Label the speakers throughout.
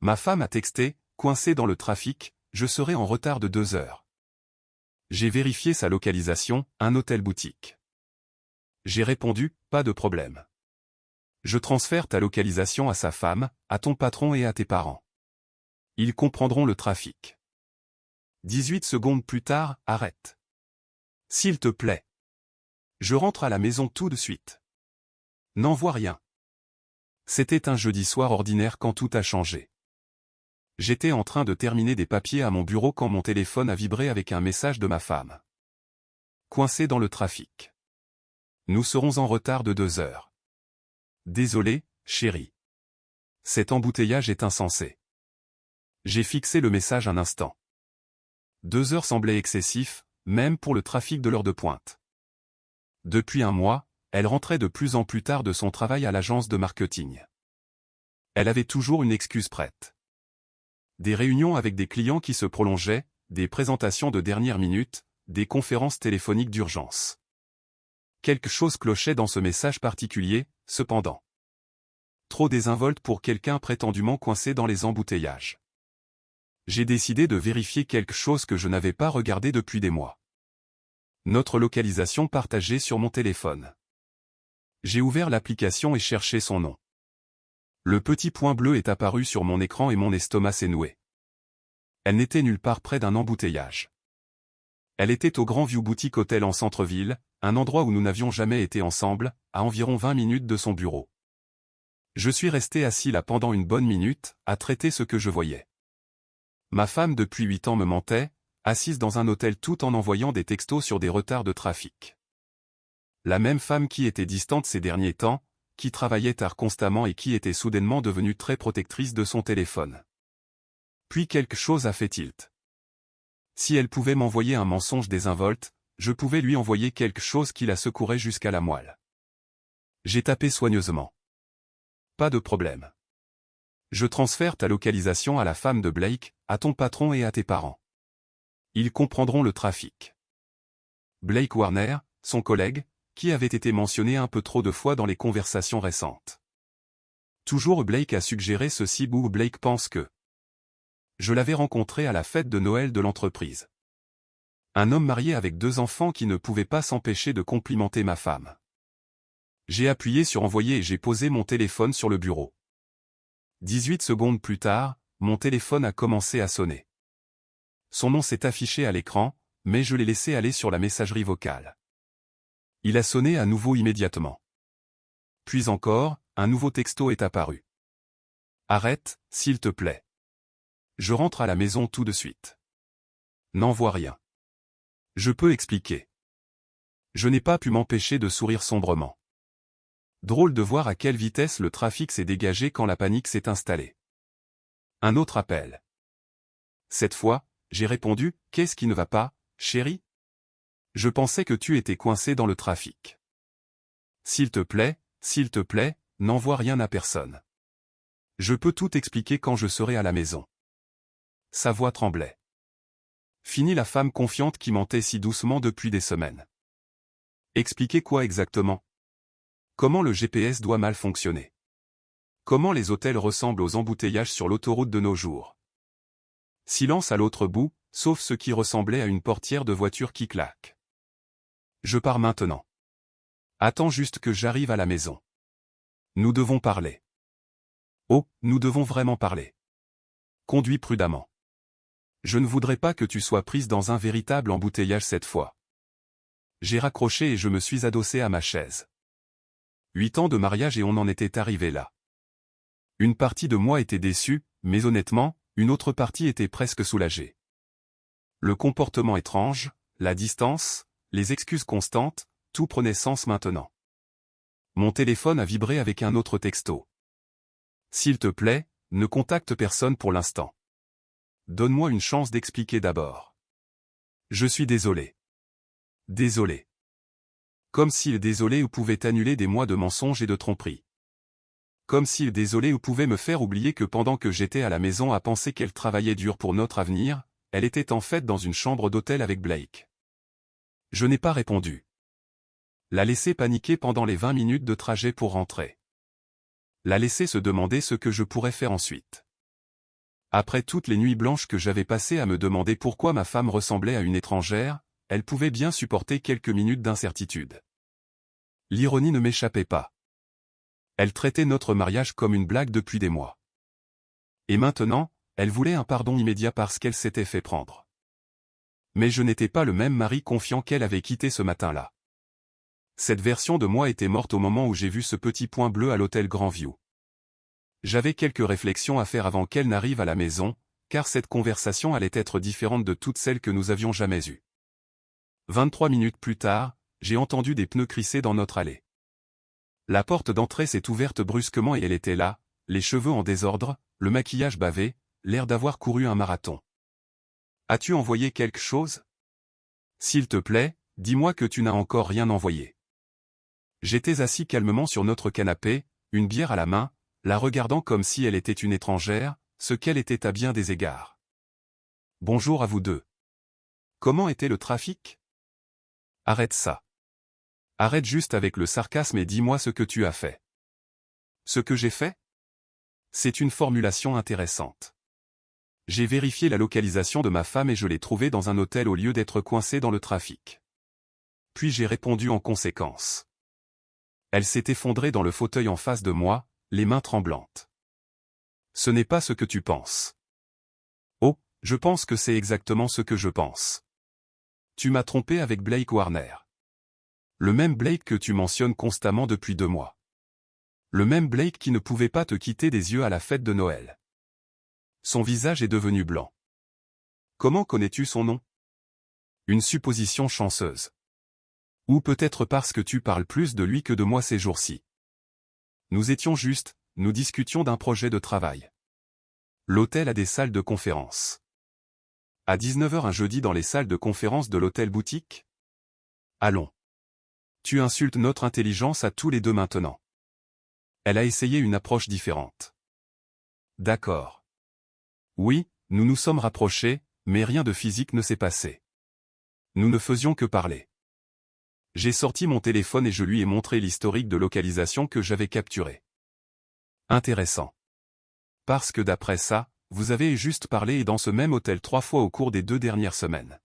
Speaker 1: Ma femme a texté, coincée dans le trafic, je serai en retard de 2 heures. J'ai vérifié sa localisation, un hôtel-boutique. J'ai répondu, pas de problème. Je transfère ta localisation à sa femme, à ton patron et à tes parents. Ils comprendront le trafic. 18 secondes plus tard, arrête. S'il te plaît. Je rentre à la maison tout de suite. N'envoie rien. C'était un jeudi soir ordinaire quand tout a changé. J'étais en train de terminer des papiers à mon bureau quand mon téléphone a vibré avec un message de ma femme. Coincé dans le trafic. Nous serons en retard de 2 heures. Désolé, chérie. Cet embouteillage est insensé. J'ai fixé le message un instant. 2 heures semblaient excessif, même pour le trafic de l'heure de pointe. Depuis un mois, elle rentrait de plus en plus tard de son travail à l'agence de marketing. Elle avait toujours une excuse prête. Des réunions avec des clients qui se prolongeaient, des présentations de dernière minute, des conférences téléphoniques d'urgence. Quelque chose clochait dans ce message particulier, cependant. Trop désinvolte pour quelqu'un prétendument coincé dans les embouteillages. J'ai décidé de vérifier quelque chose que je n'avais pas regardé depuis des mois. Notre localisation partagée sur mon téléphone. J'ai ouvert l'application et cherché son nom. Le petit point bleu est apparu sur mon écran et mon estomac s'est noué. Elle n'était nulle part près d'un embouteillage. Elle était au Grand View Boutique Hotel en centre-ville, un endroit où nous n'avions jamais été ensemble, à environ 20 minutes de son bureau. Je suis resté assis là pendant une bonne minute, à traiter ce que je voyais. Ma femme depuis 8 ans me mentait, assise dans un hôtel tout en envoyant des textos sur des retards de trafic. La même femme qui était distante ces derniers temps, qui travaillait tard constamment et qui était soudainement devenue très protectrice de son téléphone. Puis quelque chose a fait tilt. Si elle pouvait m'envoyer un mensonge désinvolte, je pouvais lui envoyer quelque chose qui la secourait jusqu'à la moelle. J'ai tapé soigneusement. Pas de problème. Je transfère ta localisation à la femme de Blake, à ton patron et à tes parents. Ils comprendront le trafic. Blake Warner, son collègue, qui avait été mentionné un peu trop de fois dans les conversations récentes. Toujours Blake a suggéré ceci ou Blake pense que. Je l'avais rencontré à la fête de Noël de l'entreprise. Un homme marié avec 2 enfants qui ne pouvait pas s'empêcher de complimenter ma femme. J'ai appuyé sur envoyer et j'ai posé mon téléphone sur le bureau. 18 secondes plus tard, mon téléphone a commencé à sonner. Son nom s'est affiché à l'écran, mais je l'ai laissé aller sur la messagerie vocale. Il a sonné à nouveau immédiatement. Puis encore, un nouveau texto est apparu. Arrête, s'il te plaît. Je rentre à la maison tout de suite. N'envoie rien. Je peux expliquer. Je n'ai pas pu m'empêcher de sourire sombrement. Drôle de voir à quelle vitesse le trafic s'est dégagé quand la panique s'est installée. Un autre appel. Cette fois, j'ai répondu, « Qu'est-ce qui ne va pas, chérie ? Je pensais que tu étais coincé dans le trafic. S'il te plaît, n'envoie rien à personne. Je peux tout expliquer quand je serai à la maison. » Sa voix tremblait. Fini la femme confiante qui mentait si doucement depuis des semaines. Expliquer quoi exactement? Comment le GPS doit mal fonctionner? Comment les hôtels ressemblent aux embouteillages sur l'autoroute de nos jours? Silence à l'autre bout, sauf ce qui ressemblait à une portière de voiture qui claque. Je pars maintenant. Attends juste que j'arrive à la maison. Nous devons parler. Oh, nous devons vraiment parler. Conduis prudemment. Je ne voudrais pas que tu sois prise dans un véritable embouteillage cette fois. J'ai raccroché et je me suis adossé à ma chaise. 8 ans de mariage et on en était arrivé là. Une partie de moi était déçue, mais honnêtement, une autre partie était presque soulagée. Le comportement étrange, la distance, les excuses constantes, tout prenait sens maintenant. Mon téléphone a vibré avec un autre texto. S'il te plaît, ne contacte personne pour l'instant. Donne-moi une chance d'expliquer d'abord. Je suis désolé. Désolé. Comme si le désolé pouvait annuler des mois de mensonges et de tromperies. Comme si le désolé pouvait me faire oublier que pendant que j'étais à la maison à penser qu'elle travaillait dur pour notre avenir, elle était en fait dans une chambre d'hôtel avec Blake. Je n'ai pas répondu. La laisser paniquer pendant les 20 minutes de trajet pour rentrer. La laisser se demander ce que je pourrais faire ensuite. Après toutes les nuits blanches que j'avais passées à me demander pourquoi ma femme ressemblait à une étrangère, elle pouvait bien supporter quelques minutes d'incertitude. L'ironie ne m'échappait pas. Elle traitait notre mariage comme une blague depuis des mois. Et maintenant, elle voulait un pardon immédiat parce qu'elle s'était fait prendre. Mais je n'étais pas le même mari confiant qu'elle avait quitté ce matin-là. Cette version de moi était morte au moment où j'ai vu ce petit point bleu à l'hôtel Grandview. J'avais quelques réflexions à faire avant qu'elle n'arrive à la maison, car cette conversation allait être différente de toutes celles que nous avions jamais eues. 23 minutes plus tard, j'ai entendu des pneus crisser dans notre allée. La porte d'entrée s'est ouverte brusquement et elle était là, les cheveux en désordre, le maquillage bavé, l'air d'avoir couru un marathon. « As-tu envoyé quelque chose ? S'il te plaît, dis-moi que tu n'as encore rien envoyé. » J'étais assis calmement sur notre canapé, une bière à la main, la regardant comme si elle était une étrangère, ce qu'elle était à bien des égards. « Bonjour à vous deux. Comment était le trafic ? Arrête ça. Arrête juste avec le sarcasme et dis-moi ce que tu as fait. » Ce que j'ai fait ? C'est une formulation intéressante. J'ai vérifié la localisation de ma femme et je l'ai trouvée dans un hôtel au lieu d'être coincée dans le trafic. Puis j'ai répondu en conséquence. Elle s'est effondrée dans le fauteuil en face de moi, les mains tremblantes. Ce n'est pas ce que tu penses. Oh, je pense que c'est exactement ce que je pense. Tu m'as trompé avec Blake Warner. Le même Blake que tu mentionnes constamment depuis 2 mois. Le même Blake qui ne pouvait pas te quitter des yeux à la fête de Noël. Son visage est devenu blanc. Comment connais-tu son nom ? Une supposition chanceuse. Ou peut-être parce que tu parles plus de lui que de moi ces jours-ci. Nous étions justes, nous discutions d'un projet de travail. L'hôtel a des salles de conférence. À 19h un jeudi dans les salles de conférence de l'hôtel boutique ? Allons. Tu insultes notre intelligence à tous les deux maintenant. Elle a essayé une approche différente. D'accord. Oui, nous nous sommes rapprochés, mais rien de physique ne s'est passé. Nous ne faisions que parler. J'ai sorti mon téléphone et je lui ai montré l'historique de localisation que j'avais capturé. Intéressant. Parce que d'après ça, vous avez juste parlé et dans ce même hôtel 3 fois au cours des 2 dernières semaines.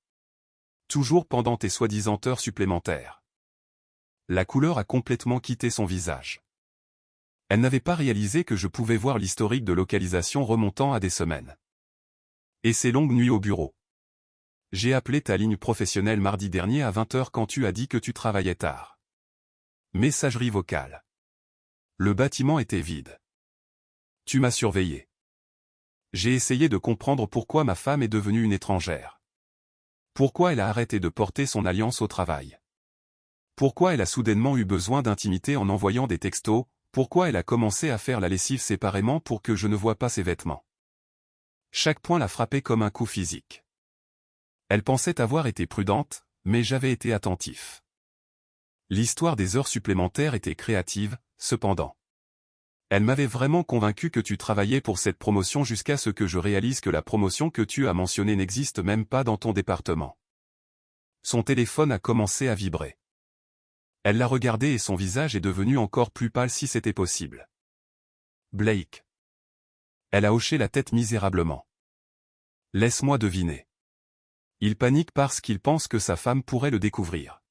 Speaker 1: Toujours pendant tes soi-disant heures supplémentaires. La couleur a complètement quitté son visage. Elle n'avait pas réalisé que je pouvais voir l'historique de localisation remontant à des semaines. Et ces longues nuits au bureau. J'ai appelé ta ligne professionnelle mardi dernier à 20h quand tu as dit que tu travaillais tard. Messagerie vocale. Le bâtiment était vide. Tu m'as surveillé. J'ai essayé de comprendre pourquoi ma femme est devenue une étrangère. Pourquoi elle a arrêté de porter son alliance au travail. Pourquoi elle a soudainement eu besoin d'intimité en envoyant des textos, pourquoi elle a commencé à faire la lessive séparément pour que je ne voie pas ses vêtements. Chaque point l'a frappée comme un coup physique. Elle pensait avoir été prudente, mais j'avais été attentif. L'histoire des heures supplémentaires était créative, cependant. Elle m'avait vraiment convaincu que tu travaillais pour cette promotion jusqu'à ce que je réalise que la promotion que tu as mentionnée n'existe même pas dans ton département. Son téléphone a commencé à vibrer. Elle l'a regardé et son visage est devenu encore plus pâle si c'était possible. Blake. Elle a hoché la tête misérablement. Laisse-moi deviner. Il panique parce qu'il pense que sa femme pourrait le découvrir.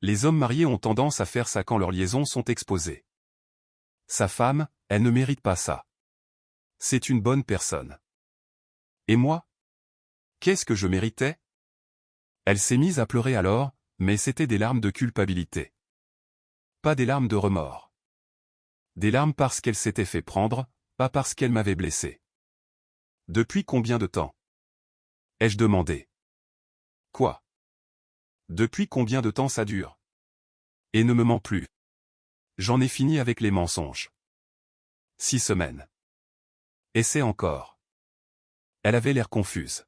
Speaker 1: Les hommes mariés ont tendance à faire ça quand leurs liaisons sont exposées. Sa femme, elle ne mérite pas ça. C'est une bonne personne. Et moi ? Qu'est-ce que je méritais ? Elle s'est mise à pleurer alors, mais c'était des larmes de culpabilité. Pas des larmes de remords. Des larmes parce qu'elle s'était fait prendre, pas parce qu'elle m'avait blessé. Depuis combien de temps ? Ai-je demandé. Quoi ? Depuis combien de temps ça dure ? Et ne me mens plus. J'en ai fini avec les mensonges. 6 semaines. Essaie encore. Elle avait l'air confuse.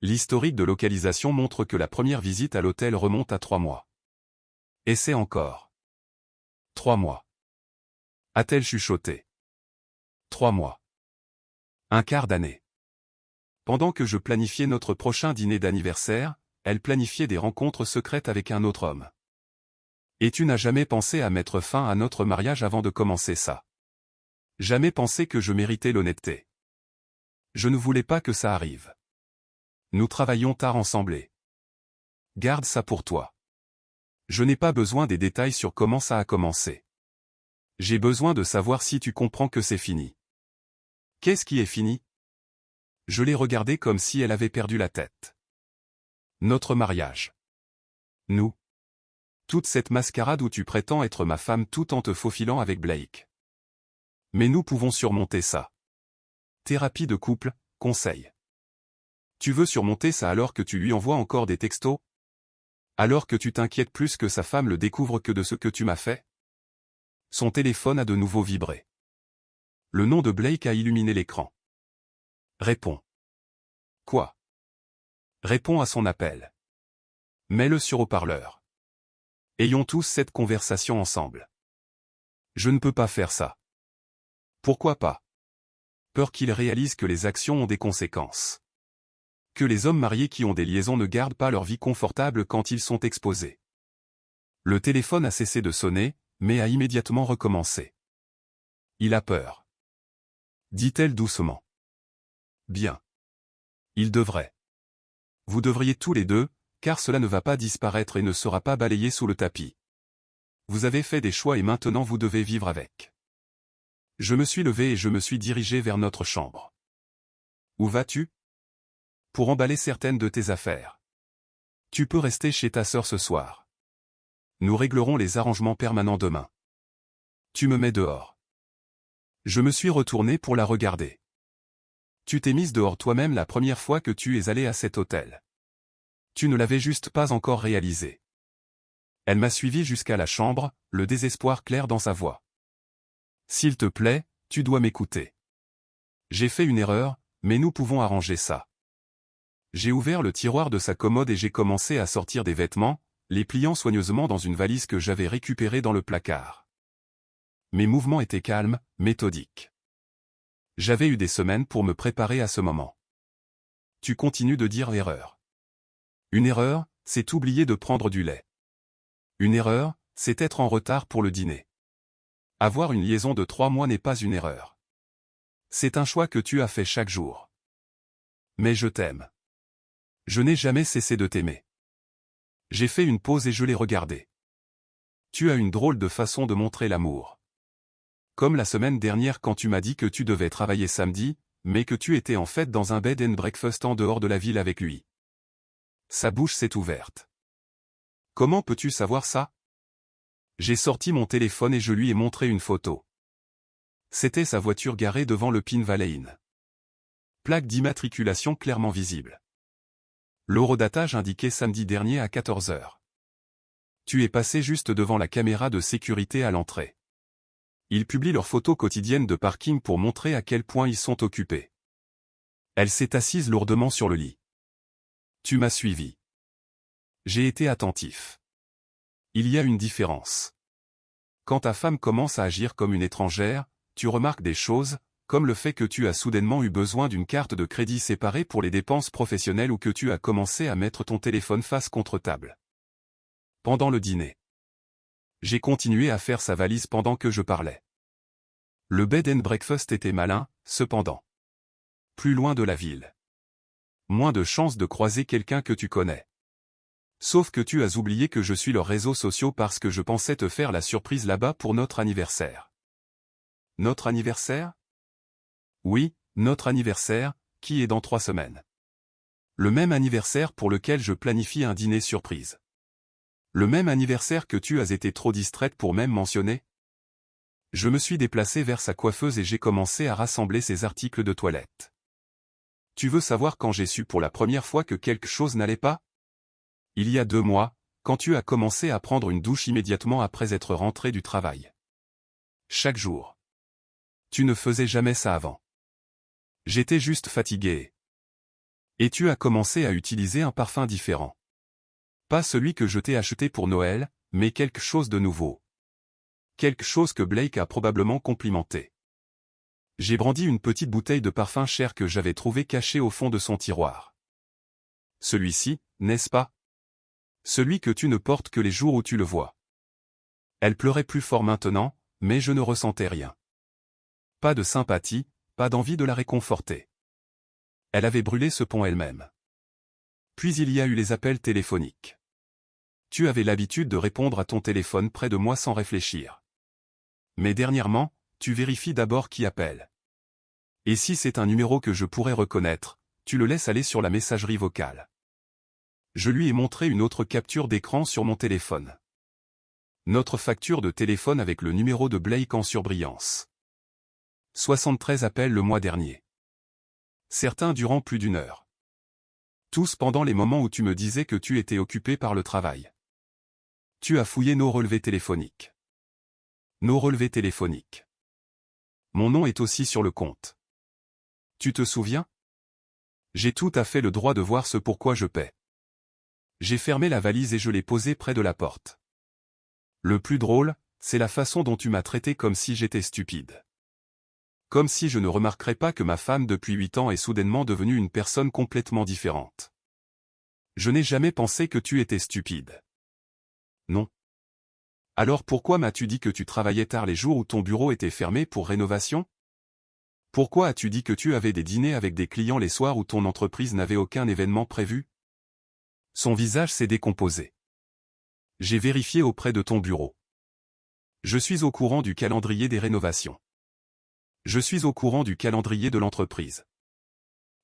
Speaker 1: L'historique de localisation montre que la première visite à l'hôtel remonte à 3 mois. Essaie encore. 3 mois. A-t-elle chuchoté. 3 mois. Un quart d'année. Pendant que je planifiais notre prochain dîner d'anniversaire, elle planifiait des rencontres secrètes avec un autre homme. Et tu n'as jamais pensé à mettre fin à notre mariage avant de commencer ça. Jamais pensé que je méritais l'honnêteté. Je ne voulais pas que ça arrive. Nous travaillons tard ensemble. Garde ça pour toi. Je n'ai pas besoin des détails sur comment ça a commencé. J'ai besoin de savoir si tu comprends que c'est fini. Qu'est-ce qui est fini? Je l'ai regardée comme si elle avait perdu la tête. Notre mariage. Nous. Toute cette mascarade où tu prétends être ma femme tout en te faufilant avec Blake. Mais nous pouvons surmonter ça. Thérapie de couple, conseil. Tu veux surmonter ça alors que tu lui envoies encore des textos? Alors que tu t'inquiètes plus que sa femme le découvre que de ce que tu m'as fait? Son téléphone a de nouveau vibré. Le nom de Blake a illuminé l'écran. Réponds. Quoi? Réponds à son appel. Mets-le sur haut-parleur. Ayons tous cette conversation ensemble. Je ne peux pas faire ça. Pourquoi pas? Peur qu'il réalise que les actions ont des conséquences. Que les hommes mariés qui ont des liaisons ne gardent pas leur vie confortable quand ils sont exposés. Le téléphone a cessé de sonner, mais a immédiatement recommencé. Il a peur. Dit-elle doucement. Bien. Il devrait. Vous devriez tous les deux, car cela ne va pas disparaître et ne sera pas balayé sous le tapis. Vous avez fait des choix et maintenant vous devez vivre avec. Je me suis levé et je me suis dirigé vers notre chambre. Où vas-tu? Pour emballer certaines de tes affaires. Tu peux rester chez ta sœur ce soir. Nous réglerons les arrangements permanents demain. Tu me mets dehors. Je me suis retourné pour la regarder. Tu t'es mise dehors toi-même la première fois que tu es allé à cet hôtel. Tu ne l'avais juste pas encore réalisé. Elle m'a suivi jusqu'à la chambre, le désespoir clair dans sa voix. S'il te plaît, tu dois m'écouter. J'ai fait une erreur, mais nous pouvons arranger ça. J'ai ouvert le tiroir de sa commode et j'ai commencé à sortir des vêtements, les pliant soigneusement dans une valise que j'avais récupérée dans le placard. Mes mouvements étaient calmes, méthodiques. J'avais eu des semaines pour me préparer à ce moment. Tu continues de dire erreur. Une erreur, c'est oublier de prendre du lait. Une erreur, c'est être en retard pour le dîner. Avoir une liaison de 3 mois n'est pas une erreur. C'est un choix que tu as fait chaque jour. Mais je t'aime. Je n'ai jamais cessé de t'aimer. J'ai fait une pause et je l'ai regardé. Tu as une drôle de façon de montrer l'amour. Comme la semaine dernière quand tu m'as dit que tu devais travailler samedi, mais que tu étais en fait dans un bed and breakfast en dehors de la ville avec lui. Sa bouche s'est ouverte. Comment peux-tu savoir ça? J'ai sorti mon téléphone et je lui ai montré une photo. C'était sa voiture garée devant le Pin Valley Inn. Plaque d'immatriculation clairement visible. L'horodatage indiqué samedi dernier à 14 h. Tu es passé juste devant la caméra de sécurité à l'entrée. Ils publient leurs photos quotidiennes de parking pour montrer à quel point ils sont occupés. Elle s'est assise lourdement sur le lit. Tu m'as suivi. J'ai été attentif. Il y a une différence. Quand ta femme commence à agir comme une étrangère, tu remarques des choses, comme le fait que tu as soudainement eu besoin d'une carte de crédit séparée pour les dépenses professionnelles ou que tu as commencé à mettre ton téléphone face contre table. Pendant le dîner. J'ai continué à faire sa valise pendant que je parlais. Le bed and breakfast était malin, cependant. Plus loin de la ville. Moins de chances de croiser quelqu'un que tu connais. Sauf que tu as oublié que je suis leurs réseaux sociaux parce que je pensais te faire la surprise là-bas pour notre anniversaire. Notre anniversaire? Oui, notre anniversaire, qui est dans 3 semaines. Le même anniversaire pour lequel je planifie un dîner surprise. Le même anniversaire que tu as été trop distraite pour même mentionner? Je me suis déplacé vers sa coiffeuse et j'ai commencé à rassembler ses articles de toilette. Tu veux savoir quand j'ai su pour la première fois que quelque chose n'allait pas? Il y a 2 mois, quand tu as commencé à prendre une douche immédiatement après être rentré du travail. Chaque jour. Tu ne faisais jamais ça avant. J'étais juste fatigué. Et tu as commencé à utiliser un parfum différent. Pas celui que je t'ai acheté pour Noël, mais quelque chose de nouveau. Quelque chose que Blake a probablement complimenté. J'ai brandi une petite bouteille de parfum cher que j'avais trouvé cachée au fond de son tiroir. Celui-ci, n'est-ce pas? Celui que tu ne portes que les jours où tu le vois. Elle pleurait plus fort maintenant, mais je ne ressentais rien. Pas de sympathie, pas d'envie de la réconforter. Elle avait brûlé ce pont elle-même. Puis il y a eu les appels téléphoniques. Tu avais l'habitude de répondre à ton téléphone près de moi sans réfléchir. Mais dernièrement, tu vérifies d'abord qui appelle. Et si c'est un numéro que je pourrais reconnaître, tu le laisses aller sur la messagerie vocale. Je lui ai montré une autre capture d'écran sur mon téléphone. Notre facture de téléphone avec le numéro de Blake en surbrillance. 73 appels le mois dernier. Certains durant plus d'1 heure. Tous pendant les moments où tu me disais que tu étais occupé par le travail. Tu as fouillé nos relevés téléphoniques. Nos relevés téléphoniques. Mon nom est aussi sur le compte. Tu te souviens? J'ai tout à fait le droit de voir ce pourquoi je paie. J'ai fermé la valise et je l'ai posée près de la porte. Le plus drôle, c'est la façon dont tu m'as traité comme si j'étais stupide. Comme si je ne remarquerais pas que ma femme depuis 8 ans est soudainement devenue une personne complètement différente. Je n'ai jamais pensé que tu étais stupide. Non. Alors pourquoi m'as-tu dit que tu travaillais tard les jours où ton bureau était fermé pour rénovation? Pourquoi as-tu dit que tu avais des dîners avec des clients les soirs où ton entreprise n'avait aucun événement prévu? Son visage s'est décomposé. J'ai vérifié auprès de ton bureau. Je suis au courant du calendrier des rénovations. Je suis au courant du calendrier de l'entreprise.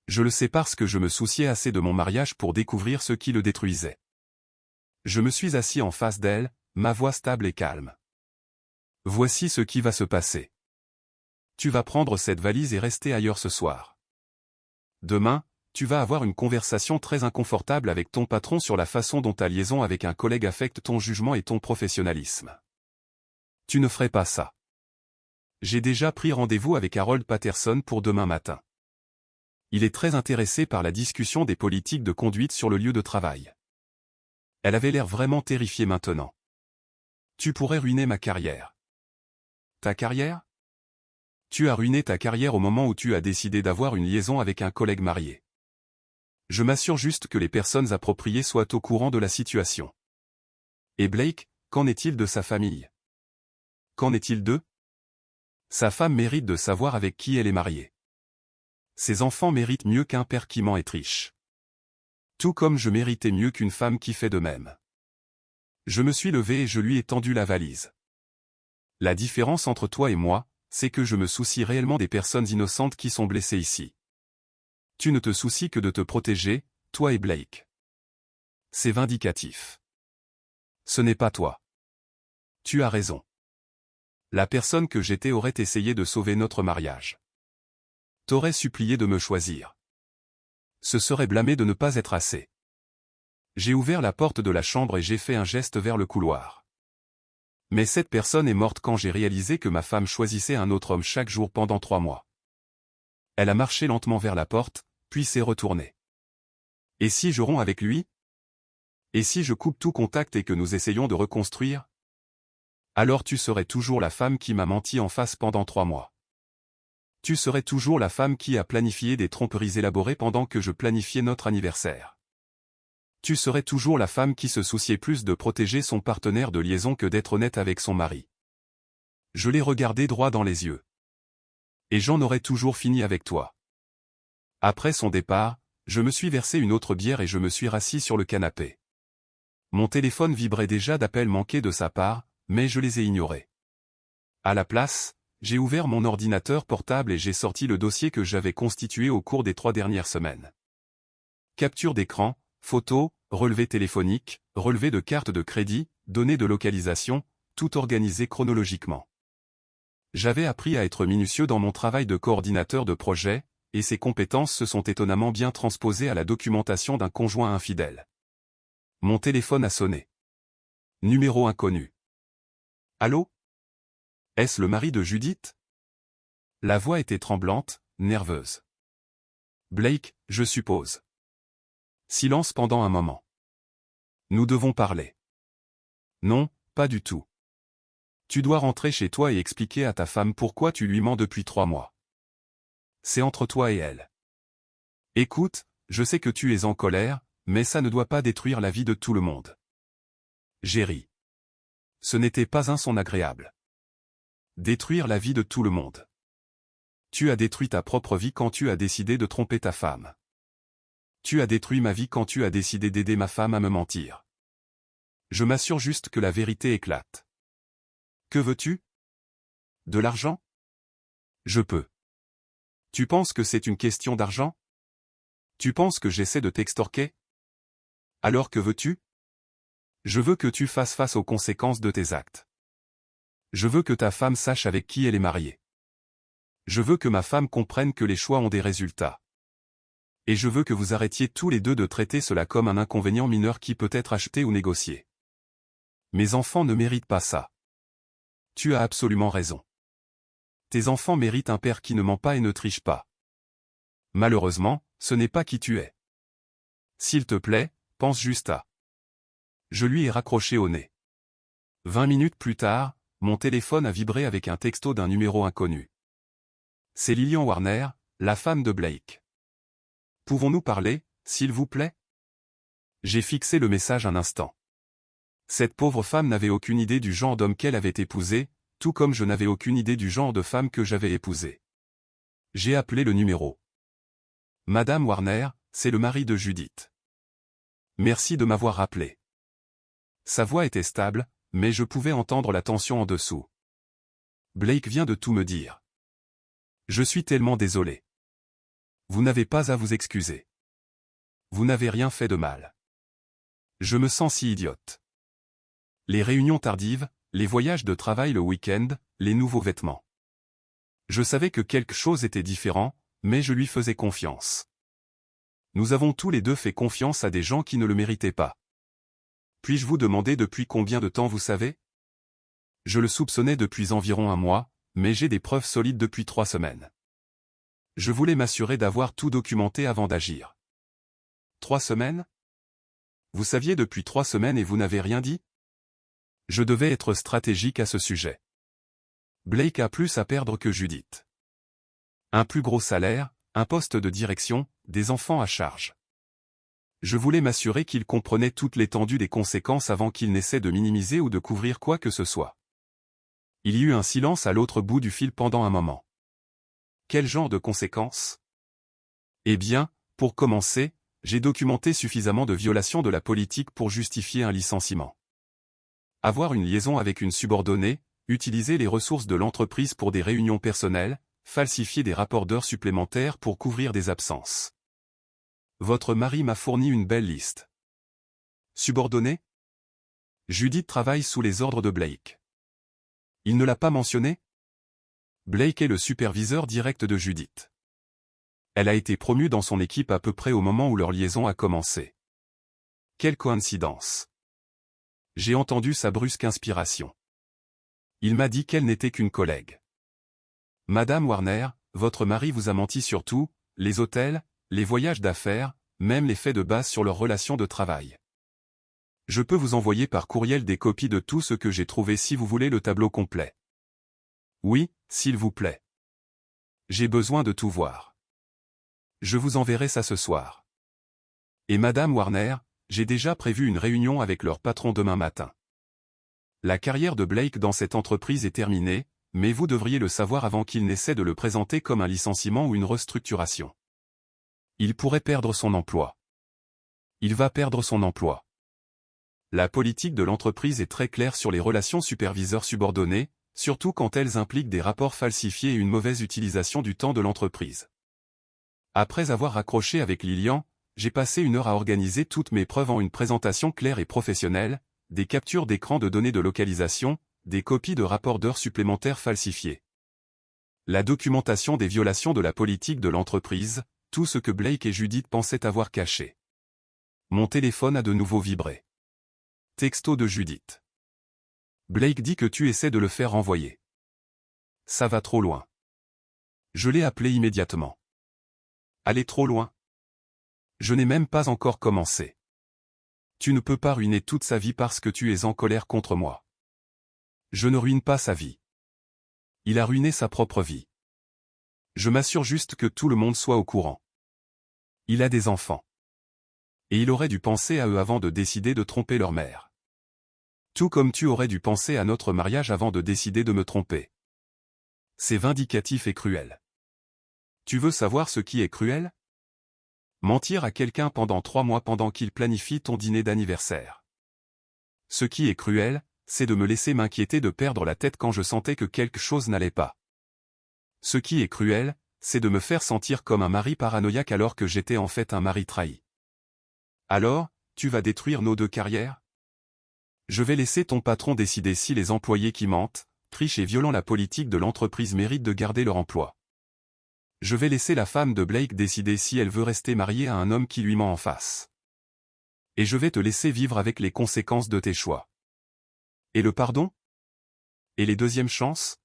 Speaker 1: Je le sais parce que je me souciais assez de mon mariage pour découvrir ce qui le détruisait. Je me suis assis en face d'elle, ma voix stable et calme. Voici ce qui va se passer. Tu vas prendre cette valise et rester ailleurs ce soir. Demain, tu vas avoir une conversation très inconfortable avec ton patron sur la façon dont ta liaison avec un collègue affecte ton jugement et ton professionnalisme. Tu ne ferais pas ça. J'ai déjà pris rendez-vous avec Harold Patterson pour demain matin. Il est très intéressé par la discussion des politiques de conduite sur le lieu de travail. Elle avait l'air vraiment terrifiée maintenant. Tu pourrais ruiner ma carrière. Ta carrière? Tu as ruiné ta carrière au moment où tu as décidé d'avoir une liaison avec un collègue marié. Je m'assure juste que les personnes appropriées soient au courant de la situation. Et Blake, qu'en est-il de sa famille? Qu'en est-il d'eux? Sa femme mérite de savoir avec qui elle est mariée. Ses enfants méritent mieux qu'un père qui ment et triche. Tout comme je méritais mieux qu'une femme qui fait de même. Je me suis levé et je lui ai tendu la valise. La différence entre toi et moi, c'est que je me soucie réellement des personnes innocentes qui sont blessées ici. Tu ne te soucies que de te protéger, toi et Blake. C'est vindicatif. Ce n'est pas toi. Tu as raison. La personne que j'étais aurait essayé de sauver notre mariage. T'aurais supplié de me choisir. Ce serait blâmer de ne pas être assez. J'ai ouvert la porte de la chambre et j'ai fait un geste vers le couloir. Mais cette personne est morte quand j'ai réalisé que ma femme choisissait un autre homme chaque jour pendant 3 mois. Elle a marché lentement vers la porte, puis s'est retournée. Et si je romps avec lui? Et si je coupe tout contact et que nous essayons de reconstruire? Alors tu serais toujours la femme qui m'a menti en face pendant 3 mois. Tu serais toujours la femme qui a planifié des tromperies élaborées pendant que je planifiais notre anniversaire. Tu serais toujours la femme qui se souciait plus de protéger son partenaire de liaison que d'être honnête avec son mari. Je l'ai regardé droit dans les yeux. Et j'en aurais toujours fini avec toi. Après son départ, je me suis versé une autre bière et je me suis rassis sur le canapé. Mon téléphone vibrait déjà d'appels manqués de sa part, mais je les ai ignorés. À la place, j'ai ouvert mon ordinateur portable et j'ai sorti le dossier que j'avais constitué au cours des 3 dernières semaines. Capture d'écran, photos, relevés téléphoniques, relevés de carte de crédit, données de localisation, tout organisé chronologiquement. J'avais appris à être minutieux dans mon travail de coordinateur de projet, et ces compétences se sont étonnamment bien transposées à la documentation d'un conjoint infidèle. Mon téléphone a sonné. Numéro inconnu. Allô? Est-ce le mari de Judith? La voix était tremblante, nerveuse. Blake, je suppose. Silence pendant un moment. Nous devons parler. Non, pas du tout. Tu dois rentrer chez toi et expliquer à ta femme pourquoi tu lui mens depuis 3 mois. C'est entre toi et elle. Écoute, je sais que tu es en colère, mais ça ne doit pas détruire la vie de tout le monde. J'ai ri. Ce n'était pas un son agréable. Détruire la vie de tout le monde. Tu as détruit ta propre vie quand tu as décidé de tromper ta femme. Tu as détruit ma vie quand tu as décidé d'aider ma femme à me mentir. Je m'assure juste que la vérité éclate. Que veux-tu? De l'argent? Je peux. Tu penses que c'est une question d'argent? Tu penses que j'essaie de t'extorquer? Alors que veux-tu? Je veux que tu fasses face aux conséquences de tes actes. Je veux que ta femme sache avec qui elle est mariée. Je veux que ma femme comprenne que les choix ont des résultats. Et je veux que vous arrêtiez tous les deux de traiter cela comme un inconvénient mineur qui peut être acheté ou négocié. Mes enfants ne méritent pas ça. Tu as absolument raison. Tes enfants méritent un père qui ne ment pas et ne triche pas. Malheureusement, ce n'est pas qui tu es. S'il te plaît, pense juste à. Je lui ai raccroché au nez. 20 minutes plus tard, mon téléphone a vibré avec un texto d'un numéro inconnu. C'est Lillian Warner, la femme de Blake. Pouvons-nous parler, s'il vous plaît? J'ai fixé le message un instant. Cette pauvre femme n'avait aucune idée du genre d'homme qu'elle avait épousé, tout comme je n'avais aucune idée du genre de femme que j'avais épousée. J'ai appelé le numéro. Madame Warner, c'est le mari de Judith. Merci de m'avoir rappelé. Sa voix était stable, mais je pouvais entendre la tension en dessous. Blake vient de tout me dire. Je suis tellement désolé. Vous n'avez pas à vous excuser. Vous n'avez rien fait de mal. Je me sens si idiote. Les réunions tardives, les voyages de travail le week-end, les nouveaux vêtements. Je savais que quelque chose était différent, mais je lui faisais confiance. Nous avons tous les deux fait confiance à des gens qui ne le méritaient pas. Puis-je vous demander depuis combien de temps vous savez? Je le soupçonnais depuis environ un mois, mais j'ai des preuves solides depuis 3 semaines. Je voulais m'assurer d'avoir tout documenté avant d'agir. 3 semaines? Vous saviez depuis 3 semaines et vous n'avez rien dit? Je devais être stratégique à ce sujet. Blake a plus à perdre que Judith. Un plus gros salaire, un poste de direction, des enfants à charge. Je voulais m'assurer qu'il comprenait toute l'étendue des conséquences avant qu'il n'essaie de minimiser ou de couvrir quoi que ce soit. Il y eut un silence à l'autre bout du fil pendant un moment. Quel genre de conséquences? Eh bien, pour commencer, j'ai documenté suffisamment de violations de la politique pour justifier un licenciement. Avoir une liaison avec une subordonnée, utiliser les ressources de l'entreprise pour des réunions personnelles, falsifier des rapports d'heures supplémentaires pour couvrir des absences. Votre mari m'a fourni une belle liste. Subordonnée? Judith travaille sous les ordres de Blake. Il ne l'a pas mentionné? Blake est le superviseur direct de Judith. Elle a été promue dans son équipe à peu près au moment où leur liaison a commencé. Quelle coïncidence! J'ai entendu sa brusque inspiration. Il m'a dit qu'elle n'était qu'une collègue. Madame Warner, votre mari vous a menti sur tout, les hôtels, les voyages d'affaires, même les faits de base sur leurs relations de travail. Je peux vous envoyer par courriel des copies de tout ce que j'ai trouvé si vous voulez le tableau complet. Oui, s'il vous plaît. J'ai besoin de tout voir. Je vous enverrai ça ce soir. Et Madame Warner, j'ai déjà prévu une réunion avec leur patron demain matin. La carrière de Blake dans cette entreprise est terminée, mais vous devriez le savoir avant qu'il n'essaie de le présenter comme un licenciement ou une restructuration. Il pourrait perdre son emploi. Il va perdre son emploi. La politique de l'entreprise est très claire sur les relations superviseurs-subordonnés, surtout quand elles impliquent des rapports falsifiés et une mauvaise utilisation du temps de l'entreprise. Après avoir raccroché avec Lillian, j'ai passé 1 heure à organiser toutes mes preuves en une présentation claire et professionnelle, des captures d'écran de données de localisation, des copies de rapports d'heures supplémentaires falsifiés. La documentation des violations de la politique de l'entreprise, tout ce que Blake et Judith pensaient avoir caché. Mon téléphone a de nouveau vibré. Texto de Judith. Blake dit que tu essaies de le faire renvoyer. Ça va trop loin. Je l'ai appelé immédiatement. Aller trop loin? Je n'ai même pas encore commencé. Tu ne peux pas ruiner toute sa vie parce que tu es en colère contre moi. Je ne ruine pas sa vie. Il a ruiné sa propre vie. Je m'assure juste que tout le monde soit au courant. Il a des enfants. Et il aurait dû penser à eux avant de décider de tromper leur mère. Tout comme tu aurais dû penser à notre mariage avant de décider de me tromper. C'est vindicatif et cruel. Tu veux savoir ce qui est cruel? Mentir à quelqu'un pendant 3 mois pendant qu'il planifie ton dîner d'anniversaire. Ce qui est cruel, c'est de me laisser m'inquiéter de perdre la tête quand je sentais que quelque chose n'allait pas. Ce qui est cruel, c'est de me faire sentir comme un mari paranoïaque alors que j'étais en fait un mari trahi. Alors, tu vas détruire nos 2 carrières? Je vais laisser ton patron décider si les employés qui mentent, trichent et violant la politique de l'entreprise méritent de garder leur emploi. Je vais laisser la femme de Blake décider si elle veut rester mariée à un homme qui lui ment en face. Et je vais te laisser vivre avec les conséquences de tes choix. Et le pardon? Et les deuxièmes chances?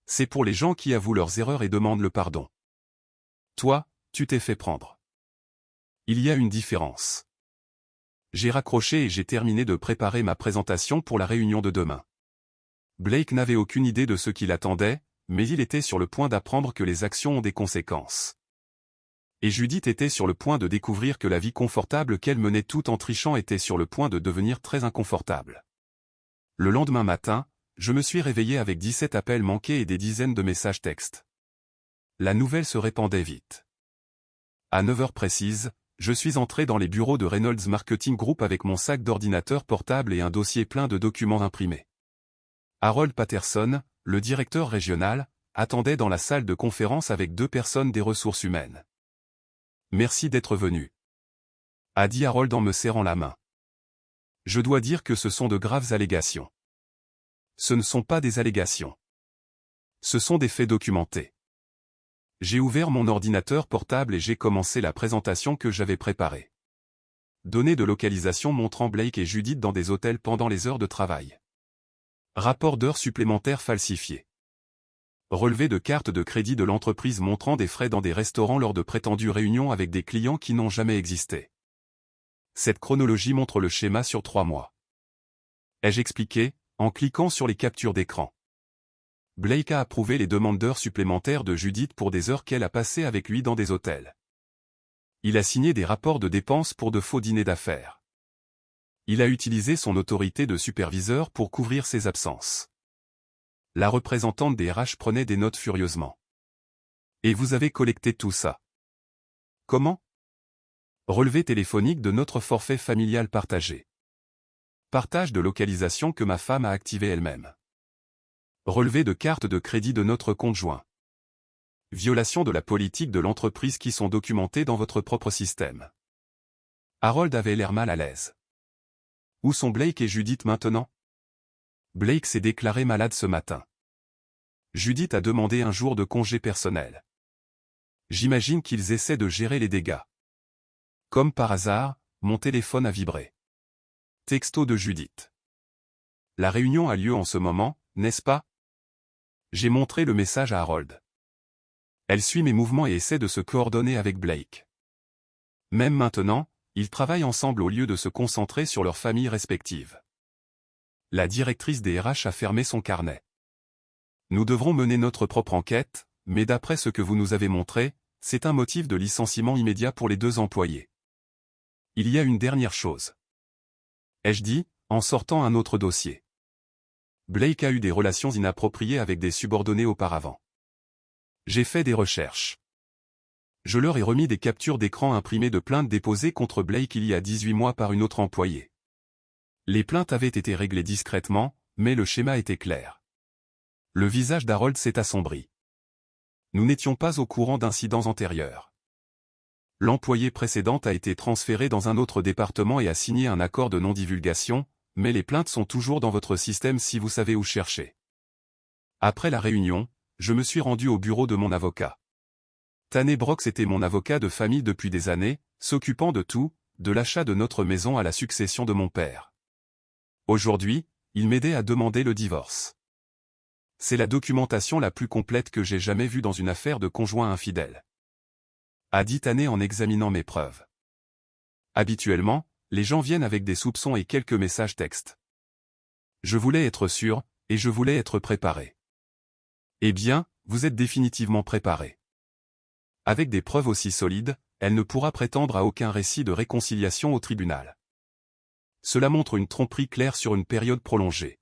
Speaker 1: C'est pour les gens qui avouent leurs erreurs et demandent le pardon. Toi, tu t'es fait prendre. Il y a une différence. J'ai raccroché et j'ai terminé de préparer ma présentation pour la réunion de demain. Blake n'avait aucune idée de ce qu'il attendait, mais il était sur le point d'apprendre que les actions ont des conséquences. Et Judith était sur le point de découvrir que la vie confortable qu'elle menait tout en trichant était sur le point de devenir très inconfortable. Le lendemain matin, je me suis réveillé avec 17 appels manqués et des dizaines de messages textes. La nouvelle se répandait vite. À 9 heures précises, je suis entré dans les bureaux de Reynolds Marketing Group avec mon sac d'ordinateur portable et un dossier plein de documents imprimés. Harold Patterson, le directeur régional, attendait dans la salle de conférence avec 2 personnes des ressources humaines. « Merci d'être venu », a dit Harold en me serrant la main. « Je dois dire que ce sont de graves allégations. » Ce ne sont pas des allégations. Ce sont des faits documentés. J'ai ouvert mon ordinateur portable et j'ai commencé la présentation que j'avais préparée. Données de localisation montrant Blake et Judith dans des hôtels pendant les heures de travail. Rapport d'heures supplémentaires falsifiés. Relevé de cartes de crédit de l'entreprise montrant des frais dans des restaurants lors de prétendues réunions avec des clients qui n'ont jamais existé. Cette chronologie montre le schéma sur 3 mois. Ai-je expliqué, en cliquant sur les captures d'écran. Blake a approuvé les demandes d'heures supplémentaires de Judith pour des heures qu'elle a passées avec lui dans des hôtels. Il a signé des rapports de dépenses pour de faux dîners d'affaires. Il a utilisé son autorité de superviseur pour couvrir ses absences. La représentante des RH prenait des notes furieusement. Et vous avez collecté tout ça. Comment? Relevé téléphonique de notre forfait familial partagé. Partage de localisation que ma femme a activé elle-même. Relevé de carte de crédit de notre conjoint. Violation de la politique de l'entreprise qui sont documentées dans votre propre système. Harold avait l'air mal à l'aise. Où sont Blake et Judith maintenant? Blake s'est déclaré malade ce matin. Judith a demandé un jour de congé personnel. J'imagine qu'ils essaient de gérer les dégâts. Comme par hasard, mon téléphone a vibré. Texto de Judith. La réunion a lieu en ce moment, n'est-ce pas? J'ai montré le message à Harold. Elle suit mes mouvements et essaie de se coordonner avec Blake. Même maintenant, ils travaillent ensemble au lieu de se concentrer sur leurs familles respectives. La directrice des RH a fermé son carnet. Nous devrons mener notre propre enquête, mais d'après ce que vous nous avez montré, c'est un motif de licenciement immédiat pour les 2 employés. Il y a une dernière chose. Ai-je dit, en sortant un autre dossier. Blake a eu des relations inappropriées avec des subordonnés auparavant. J'ai fait des recherches. Je leur ai remis des captures d'écran imprimées de plaintes déposées contre Blake il y a 18 mois par une autre employée. Les plaintes avaient été réglées discrètement, mais le schéma était clair. Le visage d'Harold s'est assombri. Nous n'étions pas au courant d'incidents antérieurs. L'employée précédente a été transférée dans un autre département et a signé un accord de non-divulgation, mais les plaintes sont toujours dans votre système si vous savez où chercher. Après la réunion, je me suis rendu au bureau de mon avocat. Tanner Brooks était mon avocat de famille depuis des années, s'occupant de tout, de l'achat de notre maison à la succession de mon père. Aujourd'hui, il m'aidait à demander le divorce. C'est la documentation la plus complète que j'ai jamais vue dans une affaire de conjoint infidèle. A dit Tanner en examinant mes preuves. Habituellement, les gens viennent avec des soupçons et quelques messages textes. Je voulais être sûr, et je voulais être préparé. Eh bien, vous êtes définitivement préparé. Avec des preuves aussi solides, elle ne pourra prétendre à aucun récit de réconciliation au tribunal. Cela montre une tromperie claire sur une période prolongée.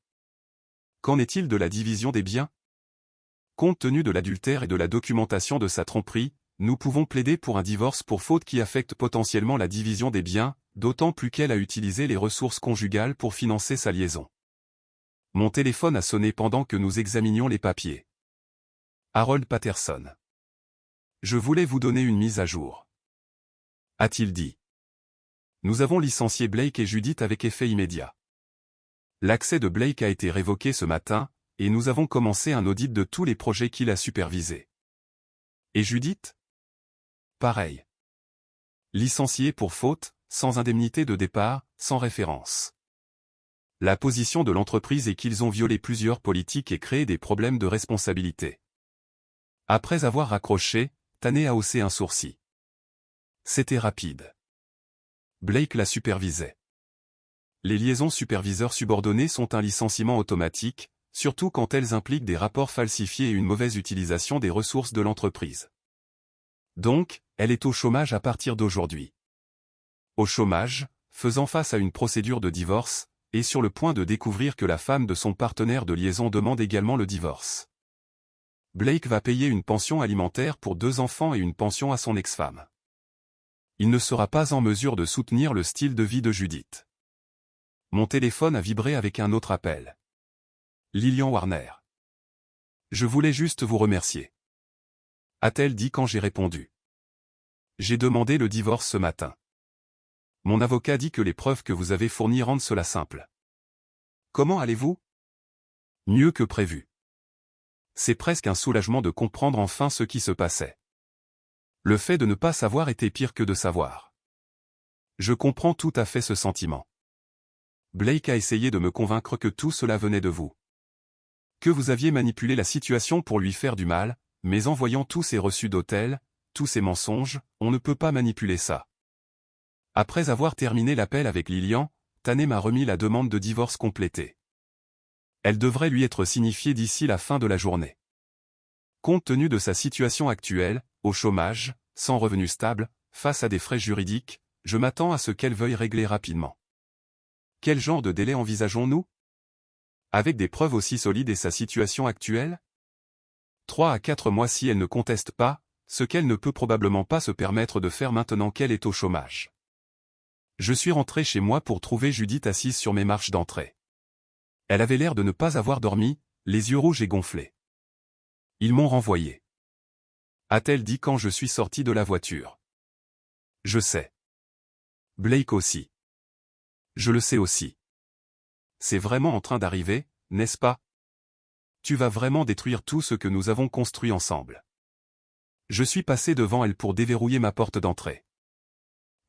Speaker 1: Qu'en est-il de la division des biens? Compte tenu de l'adultère et de la documentation de sa tromperie, nous pouvons plaider pour un divorce pour faute qui affecte potentiellement la division des biens, d'autant plus qu'elle a utilisé les ressources conjugales pour financer sa liaison. Mon téléphone a sonné pendant que nous examinions les papiers. Harold Patterson. Je voulais vous donner une mise à jour. A-t-il dit. Nous avons licencié Blake et Judith avec effet immédiat. L'accès de Blake a été révoqué ce matin, et nous avons commencé un audit de tous les projets qu'il a supervisés. Et Judith? Pareil. Licencié pour faute, sans indemnité de départ, sans référence. La position de l'entreprise est qu'ils ont violé plusieurs politiques et créé des problèmes de responsabilité. Après avoir raccroché, Tanné a haussé un sourcil. C'était rapide. Blake la supervisait. Les liaisons superviseurs subordonnés sont un licenciement automatique, surtout quand elles impliquent des rapports falsifiés et une mauvaise utilisation des ressources de l'entreprise. Donc, elle est au chômage à partir d'aujourd'hui. Au chômage, faisant face à une procédure de divorce, et sur le point de découvrir que la femme de son partenaire de liaison demande également le divorce. Blake va payer une pension alimentaire pour 2 enfants et une pension à son ex-femme. Il ne sera pas en mesure de soutenir le style de vie de Judith. Mon téléphone a vibré avec un autre appel. Lillian Warner. Je voulais juste vous remercier. A-t-elle dit quand j'ai répondu. J'ai demandé le divorce ce matin. Mon avocat dit que les preuves que vous avez fournies rendent cela simple. Comment allez-vous? Mieux que prévu. C'est presque un soulagement de comprendre enfin ce qui se passait. Le fait de ne pas savoir était pire que de savoir. Je comprends tout à fait ce sentiment. Blake a essayé de me convaincre que tout cela venait de vous. Que vous aviez manipulé la situation pour lui faire du mal, mais en voyant tous ces reçus d'hôtel, tous ces mensonges, on ne peut pas manipuler ça. Après avoir terminé l'appel avec Lillian, Tanné m'a remis la demande de divorce complétée. Elle devrait lui être signifiée d'ici la fin de la journée. Compte tenu de sa situation actuelle, au chômage, sans revenu stable, face à des frais juridiques, je m'attends à ce qu'elle veuille régler rapidement. Quel genre de délai envisageons-nous? Avec des preuves aussi solides et sa situation actuelle? 3 à 4 mois si elle ne conteste pas, ce qu'elle ne peut probablement pas se permettre de faire maintenant qu'elle est au chômage. Je suis rentré chez moi pour trouver Judith assise sur mes marches d'entrée. Elle avait l'air de ne pas avoir dormi, les yeux rouges et gonflés. Ils m'ont renvoyé. A-t-elle dit quand je suis sorti de la voiture. Je sais. Blake aussi. Je le sais aussi. C'est vraiment en train d'arriver, n'est-ce pas? Tu vas vraiment détruire tout ce que nous avons construit ensemble. Je suis passé devant elle pour déverrouiller ma porte d'entrée.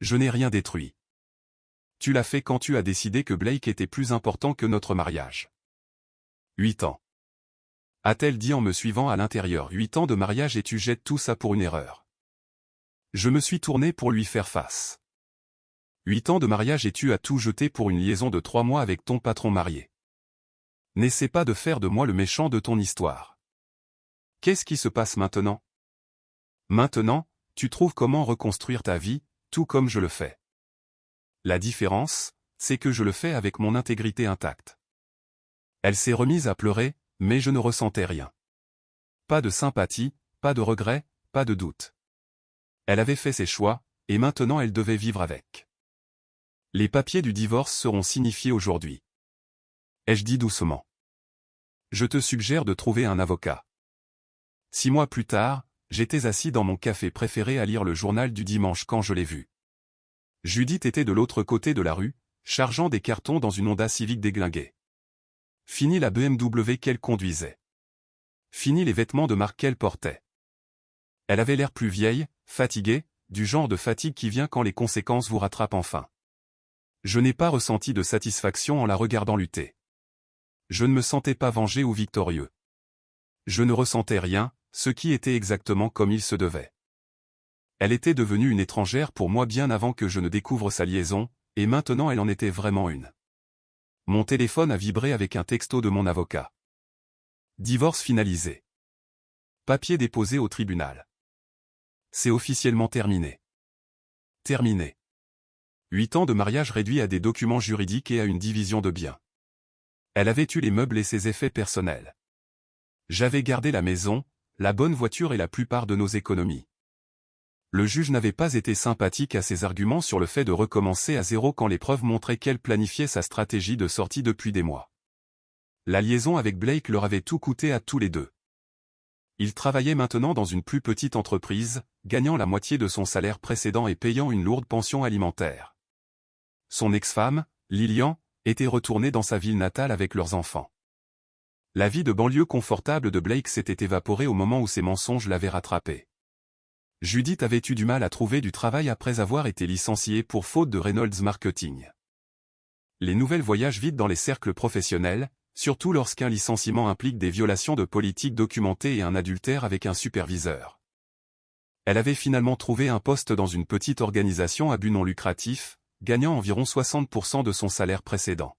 Speaker 1: Je n'ai rien détruit. Tu l'as fait quand tu as décidé que Blake était plus important que notre mariage. 8 ans. A-t-elle dit en me suivant à l'intérieur. 8 ans de mariage et tu jettes tout ça pour une erreur. Je me suis tourné pour lui faire face. 8 ans de mariage et tu as tout jeté pour une liaison de 3 mois avec ton patron marié. N'essaie pas de faire de moi le méchant de ton histoire. Qu'est-ce qui se passe maintenant? Maintenant, tu trouves comment reconstruire ta vie, tout comme je le fais. La différence, c'est que je le fais avec mon intégrité intacte. Elle s'est remise à pleurer, mais je ne ressentais rien. Pas de sympathie, pas de regret, pas de doute. Elle avait fait ses choix, et maintenant elle devait vivre avec. Les papiers du divorce seront signifiés aujourd'hui. Ai-je dit doucement. Je te suggère de trouver un avocat. 6 mois plus tard, j'étais assis dans mon café préféré à lire le journal du dimanche quand je l'ai vu. Judith était de l'autre côté de la rue, chargeant des cartons dans une Honda Civic déglinguée. Fini la BMW qu'elle conduisait. Fini les vêtements de marque qu'elle portait. Elle avait l'air plus vieille, fatiguée, du genre de fatigue qui vient quand les conséquences vous rattrapent enfin. Je n'ai pas ressenti de satisfaction en la regardant lutter. Je ne me sentais pas vengé ou victorieux. Je ne ressentais rien, ce qui était exactement comme il se devait. Elle était devenue une étrangère pour moi bien avant que je ne découvre sa liaison, et maintenant elle en était vraiment une. Mon téléphone a vibré avec un texto de mon avocat. Divorce finalisé. Papier déposé au tribunal. C'est officiellement terminé. Terminé. 8 ans de mariage réduit à des documents juridiques et à une division de biens. Elle avait eu les meubles et ses effets personnels. J'avais gardé la maison, la bonne voiture et la plupart de nos économies. Le juge n'avait pas été sympathique à ses arguments sur le fait de recommencer à zéro quand les preuves montraient qu'elle planifiait sa stratégie de sortie depuis des mois. La liaison avec Blake leur avait tout coûté à tous les deux. Il travaillait maintenant dans une plus petite entreprise, gagnant la moitié de son salaire précédent et payant une lourde pension alimentaire. Son ex-femme, Lillian, était retournée dans sa ville natale avec leurs enfants. La vie de banlieue confortable de Blake s'était évaporée au moment où ses mensonges l'avaient rattrapé. Judith avait eu du mal à trouver du travail après avoir été licenciée pour faute de Reynolds Marketing. Les nouvelles voyagent vite dans les cercles professionnels, surtout lorsqu'un licenciement implique des violations de politique documentées et un adultère avec un superviseur. Elle avait finalement trouvé un poste dans une petite organisation à but non lucratif, gagnant environ 60% de son salaire précédent.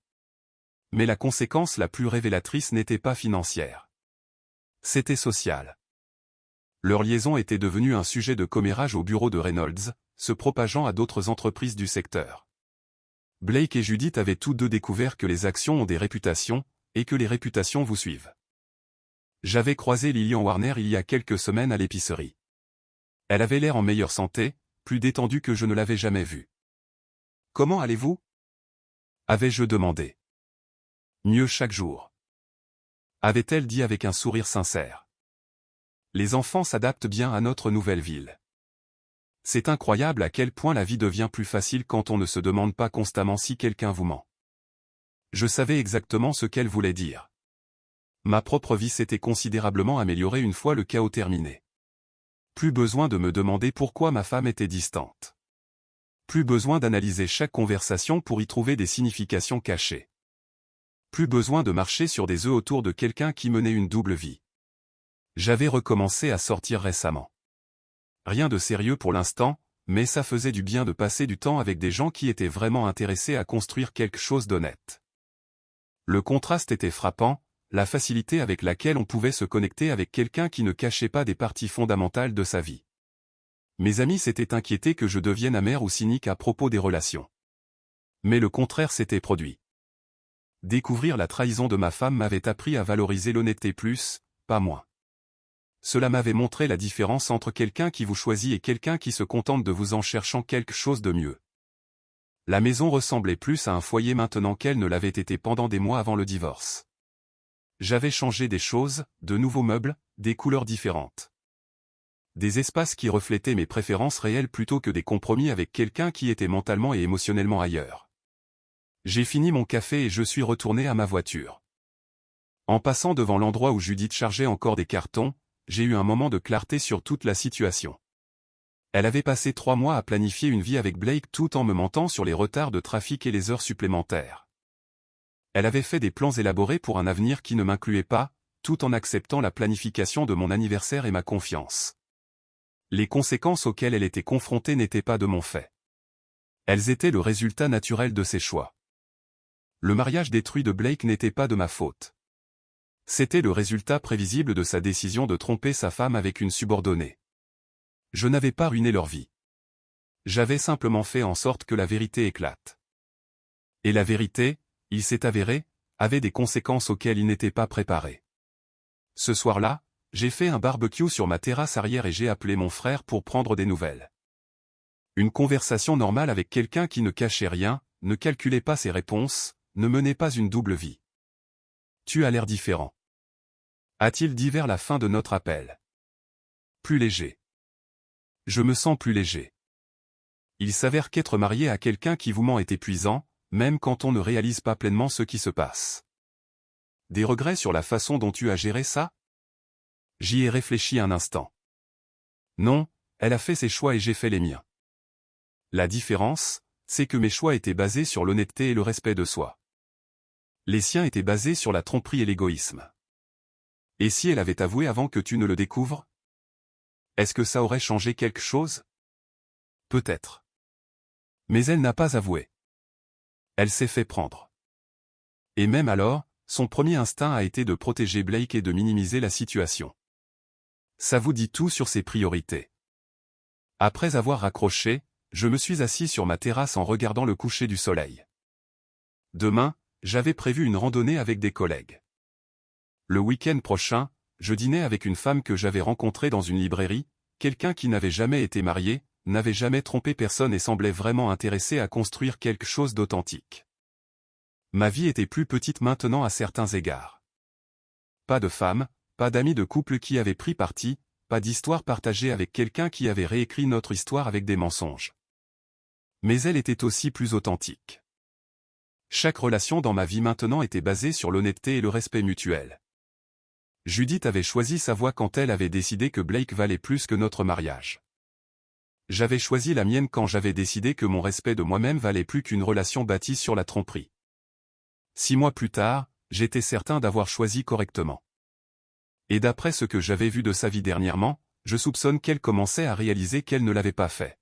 Speaker 1: Mais la conséquence la plus révélatrice n'était pas financière. C'était social. Leur liaison était devenue un sujet de commérage au bureau de Reynolds, se propageant à d'autres entreprises du secteur. Blake et Judith avaient tous deux découvert que les actions ont des réputations, et que les réputations vous suivent. J'avais croisé Lillian Warner il y a quelques semaines à l'épicerie. Elle avait l'air en meilleure santé, plus détendue que je ne l'avais jamais vue. « Comment allez-vous » avais-je demandé. « Mieux chaque jour. » avait-elle dit avec un sourire sincère. Les enfants s'adaptent bien à notre nouvelle ville. C'est incroyable à quel point la vie devient plus facile quand on ne se demande pas constamment si quelqu'un vous ment. Je savais exactement ce qu'elle voulait dire. Ma propre vie s'était considérablement améliorée une fois le chaos terminé. Plus besoin de me demander pourquoi ma femme était distante. Plus besoin d'analyser chaque conversation pour y trouver des significations cachées. Plus besoin de marcher sur des œufs autour de quelqu'un qui menait une double vie. J'avais recommencé à sortir récemment. Rien de sérieux pour l'instant, mais ça faisait du bien de passer du temps avec des gens qui étaient vraiment intéressés à construire quelque chose d'honnête. Le contraste était frappant, la facilité avec laquelle on pouvait se connecter avec quelqu'un qui ne cachait pas des parties fondamentales de sa vie. Mes amis s'étaient inquiétés que je devienne amer ou cynique à propos des relations. Mais le contraire s'était produit. Découvrir la trahison de ma femme m'avait appris à valoriser l'honnêteté plus, pas moins. Cela m'avait montré la différence entre quelqu'un qui vous choisit et quelqu'un qui se contente de vous en cherchant quelque chose de mieux. La maison ressemblait plus à un foyer maintenant qu'elle ne l'avait été pendant des mois avant le divorce. J'avais changé des choses, de nouveaux meubles, des couleurs différentes. Des espaces qui reflétaient mes préférences réelles plutôt que des compromis avec quelqu'un qui était mentalement et émotionnellement ailleurs. J'ai fini mon café et je suis retourné à ma voiture. En passant devant l'endroit où Judith chargeait encore des cartons, j'ai eu un moment de clarté sur toute la situation. Elle avait passé 3 mois à planifier une vie avec Blake tout en me mentant sur les retards de trafic et les heures supplémentaires. Elle avait fait des plans élaborés pour un avenir qui ne m'incluait pas, tout en acceptant la planification de mon anniversaire et ma confiance. Les conséquences auxquelles elle était confrontée n'étaient pas de mon fait. Elles étaient le résultat naturel de ses choix. Le mariage détruit de Blake n'était pas de ma faute. C'était le résultat prévisible de sa décision de tromper sa femme avec une subordonnée. Je n'avais pas ruiné leur vie. J'avais simplement fait en sorte que la vérité éclate. Et la vérité, il s'est avéré, avait des conséquences auxquelles ils n'étaient pas préparés. Ce soir-là, j'ai fait un barbecue sur ma terrasse arrière et j'ai appelé mon frère pour prendre des nouvelles. Une conversation normale avec quelqu'un qui ne cachait rien, ne calculait pas ses réponses, ne menait pas une double vie. Tu as l'air différent. A-t-il dit vers la fin de notre appel. Plus léger. Je me sens plus léger. Il s'avère qu'être marié à quelqu'un qui vous ment est épuisant, même quand on ne réalise pas pleinement ce qui se passe. Des regrets sur la façon dont tu as géré ça? J'y ai réfléchi un instant. Non, elle a fait ses choix et j'ai fait les miens. La différence, c'est que mes choix étaient basés sur l'honnêteté et le respect de soi. Les siens étaient basés sur la tromperie et l'égoïsme. Et si elle avait avoué avant que tu ne le découvres? Est-ce que ça aurait changé quelque chose? Peut-être. Mais elle n'a pas avoué. Elle s'est fait prendre. Et même alors, son premier instinct a été de protéger Blake et de minimiser la situation. Ça vous dit tout sur ses priorités. Après avoir raccroché, je me suis assis sur ma terrasse en regardant le coucher du soleil. Demain, j'avais prévu une randonnée avec des collègues. Le week-end prochain, je dînais avec une femme que j'avais rencontrée dans une librairie, quelqu'un qui n'avait jamais été marié, n'avait jamais trompé personne et semblait vraiment intéressé à construire quelque chose d'authentique. Ma vie était plus petite maintenant à certains égards. Pas de femme, pas d'amis de couple qui avaient pris parti, pas d'histoire partagée avec quelqu'un qui avait réécrit notre histoire avec des mensonges. Mais elle était aussi plus authentique. Chaque relation dans ma vie maintenant était basée sur l'honnêteté et le respect mutuel. Judith avait choisi sa voie quand elle avait décidé que Blake valait plus que notre mariage. J'avais choisi la mienne quand j'avais décidé que mon respect de moi-même valait plus qu'une relation bâtie sur la tromperie. 6 mois plus tard, j'étais certain d'avoir choisi correctement. Et d'après ce que j'avais vu de sa vie dernièrement, je soupçonne qu'elle commençait à réaliser qu'elle ne l'avait pas fait.